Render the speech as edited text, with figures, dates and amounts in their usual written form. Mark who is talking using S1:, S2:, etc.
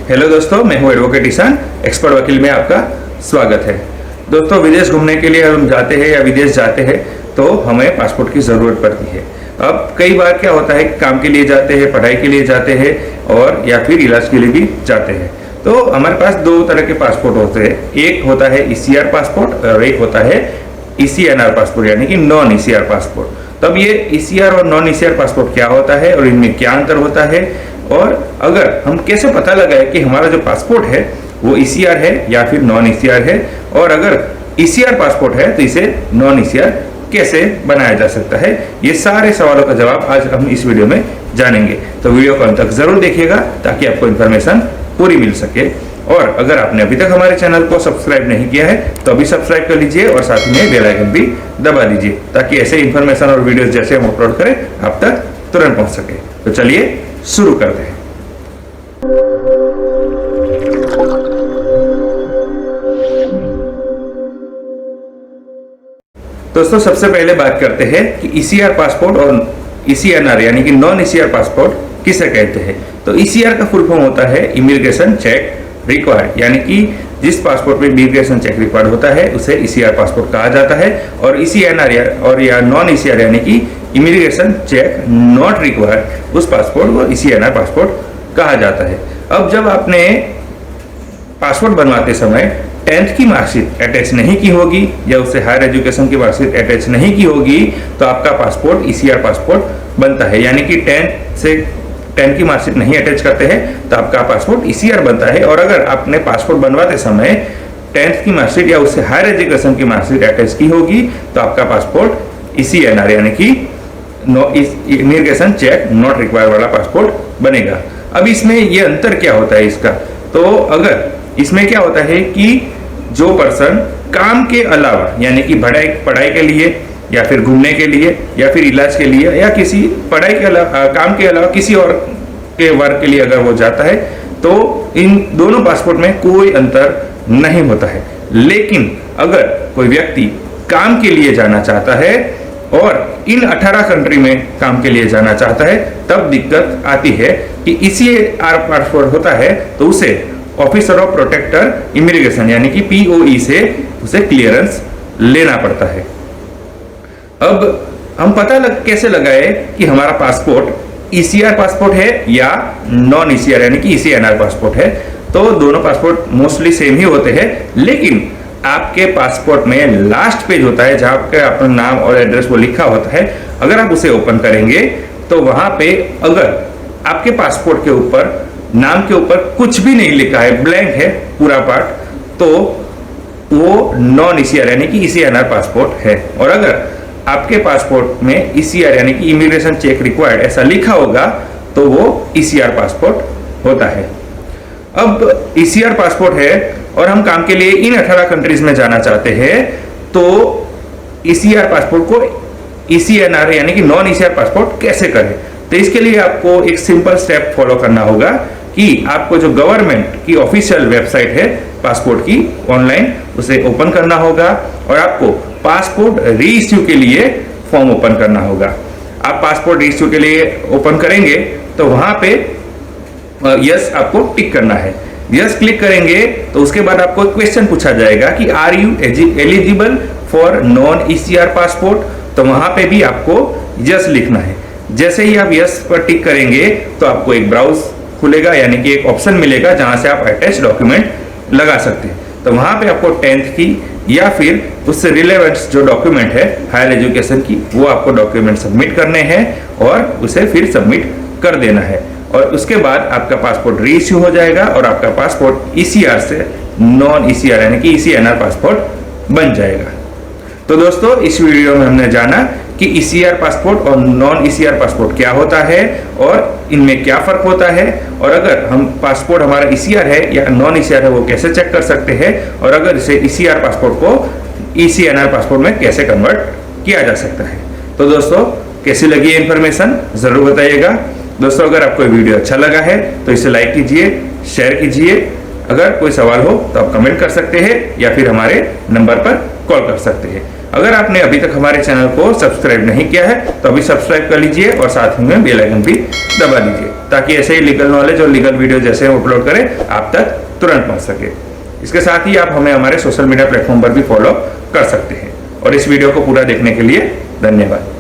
S1: Hello दोस्तों, मैं हूं एडवोकेट ईशान, एक्सपर्ट वकील में आपका स्वागत है। दोस्तों, विदेश घूमने के लिए हम जाते हैं या विदेश जाते हैं तो हमें पासपोर्ट की ज़रूरत पड़ती है। अब कई बार क्या होता है कि काम के लिए जाते हैं, पढ़ाई के लिए जाते हैं और या फिर इलाज के लिए भी जाते हैं। तो हमारे पास दो तरह के पासपोर्ट होते हैं, एक होता है ECR पासपोर्ट और एक होता है ECNR पासपोर्ट यानी कि नॉन ECR पासपोर्ट। तब ये ECR और नॉन ECR पासपोर्ट क्या होता है और इनमें क्या अंतर होता है, और अगर हम कैसे पता लगाए कि हमारा जो पासपोर्ट है वो ECR है या फिर नॉन ECR है, और अगर ECR पासपोर्ट है तो इसे नॉन ECR कैसे बनाया जा सकता है, ये सारे सवालों का जवाब आज हम इस वीडियो में जानेंगे। तो वीडियो को अंत तक जरूर देखिएगा ताकि आपको इन्फॉर्मेशन पूरी मिल सके। और अगर आपने अभी तक हमारे चैनल को सब्सक्राइब नहीं किया है तो अभी सब्सक्राइब कर लीजिए और साथ में बेल आइकन भी दबा दीजिए ताकि ऐसे इन्फॉर्मेशन और वीडियोस जैसे हम अपलोड करें आप तक तुरंत पहुंच सके। तो चलिए शुरू करते हैं। दोस्तों, सबसे पहले बात करते हैं कि ECR पासपोर्ट और ECNR यानी कि नॉन ECR पासपोर्ट किसे कहते हैं। तो ECR का फुल फॉर्म होता है इमिग्रेशन चेक रिक्वायर्ड, यानी कि जिस पासपोर्ट में इमिग्रेशन चेक रिक्वायर्ड होता है उसे ECR पासपोर्ट कहा जाता है, और ECNR और या नॉन ECR यानी कि इमिग्रेशन चेक नॉट रिक्वायर्ड उस पासपोर्ट को ECNR पासपोर्ट कहा जाता है। अब जब आपने पासपोर्ट बनवाते समय 10th की मार्कशीट अटैच नहीं की होगी या उससे हायर एजुकेशन की मार्कशीट अटैच नहीं की होगी तो आपका पासपोर्ट ECR पासपोर्ट बनता है, यानी कि 10 की मार्कशीट नहीं अटैच करते हैं तो आपका पासपोर्ट ECR बनता है। और अगर आपने पासपोर्ट बनवाते समय 10th की मार्कशीट या उससे हायर एजुकेशन की मार्कशीट अटैच की होगी तो आपका पासपोर्ट ECNR यानी कि इमिग्रेशन चेक नॉट रिक्वायर्ड वाला पासपोर्ट बनेगा। अब इसमें ये अंतर क्या होता है इसका, तो अगर इसमें क्या होता है कि जो पर्सन काम के अलावा यानी कि पढ़ाई के लिए या फिर घूमने के लिए या फिर इलाज के लिए या किसी पढ़ाई के अलावा काम के अलावा किसी और के वर्क के लिए अगर वो जाता है तो इन दोनों पासपोर्ट में कोई अंतर नहीं होता है। लेकिन अगर कोई व्यक्ति काम के लिए जाना चाहता है और इन 18 कंट्री में काम के लिए जाना चाहता है तब दिक्कत आती है कि ECR पासपोर्ट होता है तो उसे ऑफिसर ऑफ प्रोटेक्टर इमिग्रेशन यानी कि POE से उसे क्लियरेंस लेना पड़ता है। अब हम कैसे लगाए कि हमारा पासपोर्ट ECR पासपोर्ट है या नॉन ECR यानी कि ECNR पासपोर्ट है। तो दोनों पासपोर्ट मोस्टली सेम ही होते हैं, लेकिन आपके पासपोर्ट में लास्ट पेज होता है जहां पे अपना नाम और एड्रेस वो लिखा होता है। अगर आप उसे ओपन करेंगे तो वहां पे अगर आपके पासपोर्ट के ऊपर नाम के ऊपर कुछ भी नहीं लिखा है, ब्लैंक है पूरा पार्ट, तो वो नॉन ECR यानी कि ECNR पासपोर्ट है। और अगर आपके पासपोर्ट में ECR यानी कि इमिग्रेशन चेक रिक्वायर्ड ऐसा लिखा होगा तो वो ECR पासपोर्ट होता है। अब ECR पासपोर्ट है और हम काम के लिए इन 18 कंट्रीज में जाना चाहते हैं तो ECR पासपोर्ट को ECNR यानी कि नॉन ECR पासपोर्ट कैसे करें। तो इसके लिए आपको एक सिंपल स्टेप फॉलो करना होगा कि आपको जो गवर्नमेंट की ऑफिशियल वेबसाइट है पासपोर्ट की ऑनलाइन उसे ओपन करना होगा और आपको पासपोर्ट रीइश्यू के लिए फॉर्म ओपन करना होगा। आप पासपोर्ट रीइश्यू के लिए ओपन करेंगे तो वहां पे यस आपको टिक करना है। यस क्लिक करेंगे तो उसके बाद आपको क्वेश्चन पूछा जाएगा कि are you eligible for non ECR passport, तो वहां पे भी आपको यस लिखना है। जैसे ही आप यस पर टिक करेंगे तो आपको एक ब्राउज खुलेगा यानी कि एक ऑप्शन मिलेगा जहां से आप अटैच डॉक्यूमेंट लगा सकते हैं। तो वहां पे आपको 10th की या फिर उससे रिलेवेंट जो डॉक्यूमेंट है हायर एजुकेशन की वो आपको डॉक्यूमेंट सबमिट करने हैं और उसे फिर सबमिट कर देना है। और उसके बाद आपका पासपोर्ट रीइश्यू हो जाएगा और आपका पासपोर्ट ECR से नॉन ECR यानी कि ECNR पासपोर्ट बन जाएगा। तो दोस्तों, इस वीडियो में हमने जाना कि ECR पासपोर्ट और नॉन ECR पासपोर्ट क्या होता है और इनमें क्या फर्क होता है, और अगर हम पासपोर्ट हमारा ECR है या नॉन ECR है वो कैसे चेक कर सकते हैं, और अगर इसे ECR पासपोर्ट को ECNR पासपोर्ट में कैसे कन्वर्ट किया जा सकता है। तो दोस्तों, कैसी लगी ये इन्फॉर्मेशन जरूर बताइएगा। दोस्तों, अगर आपको वीडियो अच्छा लगा है तो इसे लाइक कीजिए, शेयर कीजिए। अगर कोई सवाल हो तो आप कमेंट कर सकते हैं या फिर हमारे नंबर पर कॉल कर सकते हैं। अगर आपने अभी तक हमारे चैनल को सब्सक्राइब नहीं किया है तो अभी सब्सक्राइब कर लीजिए और साथ में बेल आइकन भी दबा दीजिए ताकि ऐसे ही लीगल नॉलेज और लीगल वीडियो जैसे हम अपलोड करें आप तक तुरंत पहुंच सके। इसके साथ ही आप हमें हमारे सोशल मीडिया प्लेटफॉर्म पर भी फॉलो कर सकते हैं। और इस वीडियो को पूरा देखने के लिए धन्यवाद।